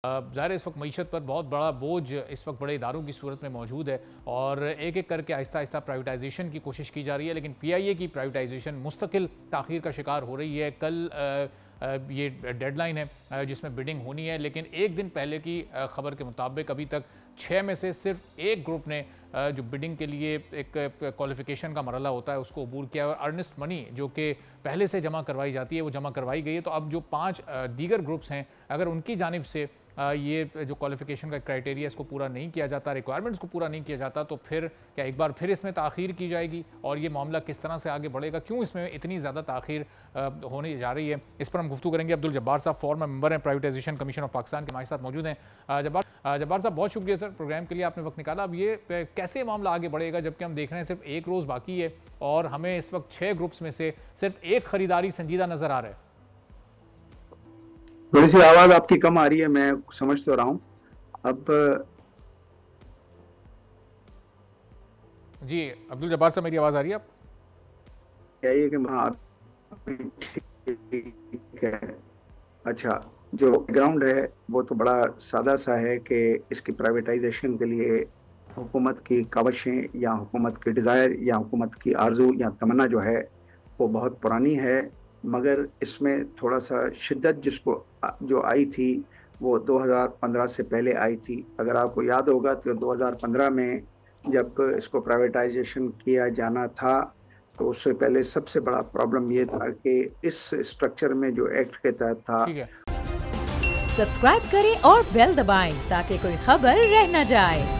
ज़ाहिर है इस वक्त मईशत पर बहुत बड़ा बोझ इस वक्त बड़े इदारों की सूरत में मौजूद है और एक एक करके आहिस्ता आहिस्ता प्राइवेटाइजेशन की कोशिश की जा रही है, लेकिन PIA की प्राइवेटाइजेशन मुस्तकिल ताख़ीर का शिकार हो रही है। कल ये डेडलाइन है जिसमें बिडिंग होनी है, लेकिन एक दिन पहले की खबर के मुताबिक अभी तक 6 में से सिर्फ एक ग्रुप ने जो बिडिंग के लिए एक क्वालिफिकेशन का मरहला होता है उसको अबूर किया और अर्नेस्ट मनी जो कि पहले से जमा करवाई जाती है वो जमा करवाई गई है। तो अब जो 5 दीगर ग्रुप्स हैं, अगर उनकी जानिब से ये जो क्वालिफिकेशन का क्राइटेरिया इसको पूरा नहीं किया जाता, रिक्वायरमेंट्स को पूरा नहीं किया जाता, तो फिर क्या एक बार फिर इसमें ताख़ीर की जाएगी और ये मामला किस तरह से आगे बढ़ेगा, क्यों इसमें इतनी ज़्यादा ताख़ीर होने जा रही है, इस पर हम गुफ्तगू करेंगे। अब्दुल जब्बार साहब फॉर्मर मेंबर हैं प्राइवेटाइजेशन कमीशन ऑफ पाकिस्तान के, हमारे साथ मौजूद हैं। जब्बार साहब बहुत शुक्रिया सर, प्रोग्राम के लिए आपने वक्त निकाला। अब ये कैसे मामला आगे बढ़ेगा जबकि हम देख रहे हैं सिर्फ एक रोज़ बाकी है और हमें इस वक्त 6 ग्रुप्स में से सिर्फ एक खरीदारी संजीदा नज़र आ रहा है। थोड़ी सी आवाज आपकी कम आ रही है, मैं समझ तो रहा हूँ। अब जी अब्दुल जब्बार साहब, मेरी आवाज आ रही है? आप यही कि हाँ ठीक है। अच्छा, जो ग्राउंड है वो तो बड़ा सादा सा है कि इसकी प्राइवेटाइजेशन के लिए हुकूमत की काविशें या हुकूमत की डिज़ायर या हुकूमत की आरजू या तमन्ना जो है वो बहुत पुरानी है, मगर इसमें थोड़ा सा शिद्दत जिसको जो आई थी वो 2015 से पहले आई थी। अगर आपको याद होगा तो 2015 में जब इसको प्राइवेटाइजेशन किया जाना था तो उससे पहले सबसे बड़ा प्रॉब्लम ये था कि इस स्ट्रक्चर में जो एक्ट के तहत था। सब्सक्राइब करें और बेल दबाएं ताकि कोई खबर रह न जाए।